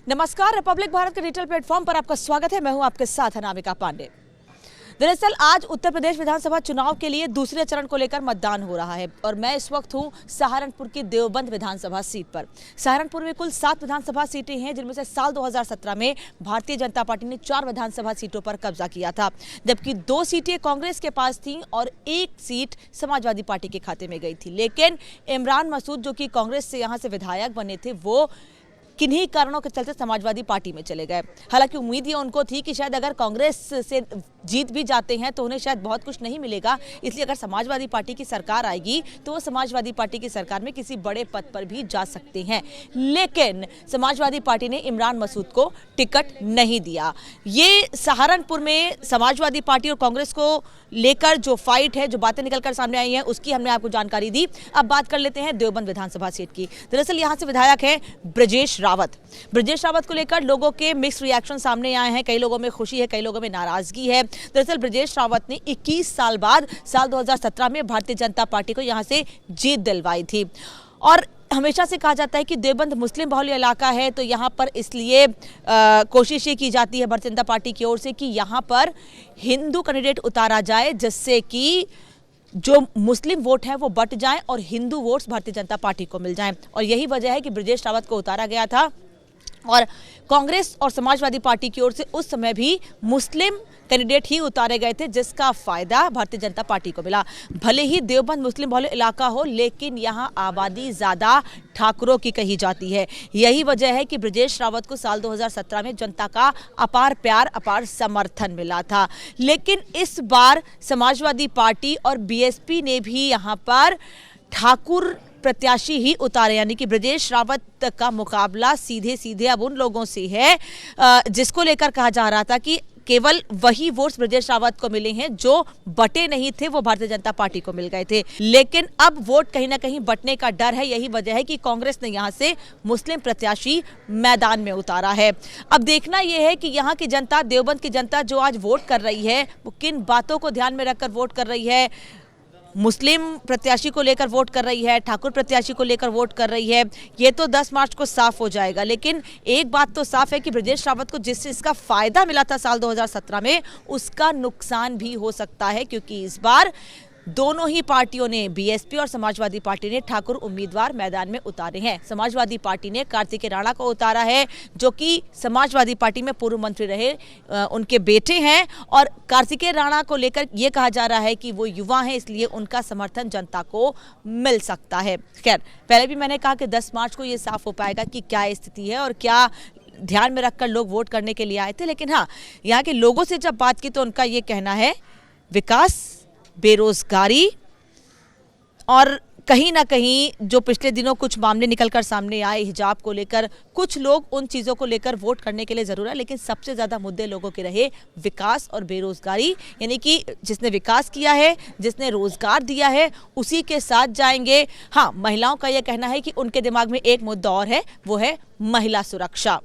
नमस्कार, रिपब्लिक भारत के digital platform पर आपका स्वागत है। मैं हूं आपके साथ अनामिका पांडे। दरअसल आज उत्तर प्रदेश विधानसभा चुनाव के लिए दूसरे चरण को लेकर मतदान हो रहा है और मैं इस वक्त हूं सहारनपुर की देवबंद विधानसभा सीट पर। सहारनपुर में कुल 7 विधानसभा सीटें हैं, जिनमें से साल 2017 में भारतीय जनता पार्टी ने 4 विधानसभा सीटों पर कब्जा किया था, जबकि 2 सीटें कांग्रेस के पास थीं और 1 सीट समाजवादी पार्टी के खाते में गई थी। लेकिन इमरान मसूद, जो कि कांग्रेस से यहाँ से विधायक बने थे, वो किन्हीं कारणों के चलते समाजवादी पार्टी में चले गए। हालांकि उम्मीद ये उनको थी कि शायद अगर कांग्रेस से जीत भी जाते हैं तो उन्हें शायद बहुत कुछ नहीं मिलेगा, इसलिए अगर समाजवादी पार्टी की सरकार आएगी तो वो समाजवादी पार्टी की सरकार में किसी बड़े पद पर भी जा सकते हैं। लेकिन समाजवादी पार्टी ने इमरान मसूद को टिकट नहीं दिया। ये सहारनपुर में समाजवादी पार्टी और कांग्रेस को लेकर जो फाइट है, जो बातें निकलकर सामने आई हैं, उसकी हमने आपको जानकारी दी। अब बात कर लेते हैं देवबंद विधानसभा सीट की। दरअसल यहाँ से विधायक है ब्रजेश रावत। ब्रजेश रावत को लेकर लोगों के मिक्स रिएक्शन सामने आए हैं। कई लोगों में खुशी है, कई लोगों में नाराजगी है। दरअसल ब्रजेश रावत ने 21 साल बाद साल 2017 में भारतीय जनता पार्टी को यहां से जीत दिलवाई थी और हमेशा से कहा जाता है कि देवबंद मुस्लिम बहुल इलाका है, तो यहाँ पर इसलिए कोशिश ये की जाती है भारतीय जनता पार्टी की ओर से कि यहाँ पर हिंदू कैंडिडेट उतारा जाए, जिससे कि जो मुस्लिम वोट हैं वो बट जाएं और हिंदू वोट्स भारतीय जनता पार्टी को मिल जाएं। और यही वजह है कि ब्रजेश रावत को उतारा गया था और कांग्रेस और समाजवादी पार्टी की ओर से उस समय भी मुस्लिम कैंडिडेट ही उतारे गए थे, जिसका फायदा भारतीय जनता पार्टी को मिला। भले ही देवबंद मुस्लिम बहुल इलाका हो, लेकिन यहाँ आबादी ज्यादा ठाकुरों की कही जाती है। यही वजह है कि ब्रजेश रावत को साल 2017 में जनता का अपार प्यार, अपार समर्थन मिला था। लेकिन इस बार समाजवादी पार्टी और बीएसपी ने भी यहाँ पर ठाकुर प्रत्याशी ही उतारे, यानी कि ब्रजेश रावत का मुकाबला सीधे सीधे अब उन लोगों से है जिसको लेकर कहा जा रहा था कि केवल वही वोट्स ब्रजेश रावत को मिले हैं जो बटे नहीं थे, वो भारतीय जनता पार्टी को मिल गए थे। लेकिन अब वोट कहीं ना कहीं बटने का डर है। यही वजह है कि कांग्रेस ने यहां से मुस्लिम प्रत्याशी मैदान में उतारा है। अब देखना यह है कि यहां की जनता, देवबंद की जनता जो आज वोट कर रही है, वो किन बातों को ध्यान में रखकर वोट कर रही है। मुस्लिम प्रत्याशी को लेकर वोट कर रही है, ठाकुर प्रत्याशी को लेकर वोट कर रही है, ये तो 10 मार्च को साफ हो जाएगा। लेकिन एक बात तो साफ है कि ब्रजेश रावत को जिससे इसका फायदा मिला था साल 2017 में, उसका नुकसान भी हो सकता है, क्योंकि इस बार दोनों ही पार्टियों ने, बीएसपी और समाजवादी पार्टी ने, ठाकुर उम्मीदवार मैदान में उतारे हैं। समाजवादी पार्टी ने कार्तिकेय राणा को उतारा है, जो कि समाजवादी पार्टी में पूर्व मंत्री रहे, उनके बेटे हैं। और कार्तिकेय राणा को लेकर यह कहा जा रहा है कि वो युवा हैं, इसलिए उनका समर्थन जनता को मिल सकता है। खैर, पहले भी मैंने कहा कि 10 मार्च को ये साफ हो पाएगा कि क्या स्थिति है और क्या ध्यान में रखकर लोग वोट करने के लिए आए थे। लेकिन हाँ, यहाँ के लोगों से जब बात की तो उनका ये कहना है विकास, बेरोजगारी और कहीं ना कहीं जो पिछले दिनों कुछ मामले निकलकर सामने आए हिजाब को लेकर, कुछ लोग उन चीज़ों को लेकर वोट करने के लिए ज़रूर है, लेकिन सबसे ज़्यादा मुद्दे लोगों के रहे विकास और बेरोजगारी। यानी कि जिसने विकास किया है, जिसने रोजगार दिया है, उसी के साथ जाएंगे। हाँ, महिलाओं का यह कहना है कि उनके दिमाग में एक मुद्दा और है, वो है महिला सुरक्षा।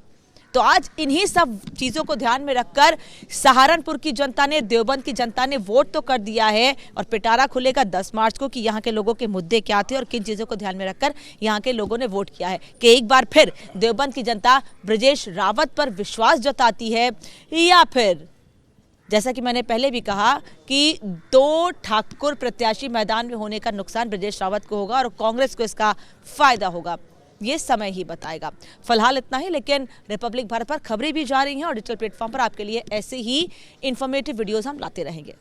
तो आज इन्हीं सब चीज़ों को ध्यान में रखकर सहारनपुर की जनता ने, देवबंद की जनता ने वोट तो कर दिया है और पिटारा खुलेगा 10 मार्च को कि यहाँ के लोगों के मुद्दे क्या थे और किन चीज़ों को ध्यान में रखकर यहाँ के लोगों ने वोट किया है। कि एक बार फिर देवबंद की जनता ब्रजेश रावत पर विश्वास जताती है, या फिर जैसा कि मैंने पहले भी कहा कि 2 ठाकुर प्रत्याशी मैदान में होने का नुकसान ब्रजेश रावत को होगा और कांग्रेस को इसका फायदा होगा। ये समय ही बताएगा। फिलहाल इतना ही, लेकिन रिपब्लिक भारत पर खबरें भी जा रही हैं और डिजिटल प्लेटफॉर्म पर आपके लिए ऐसे ही इंफॉर्मेटिव वीडियोस हम लाते रहेंगे।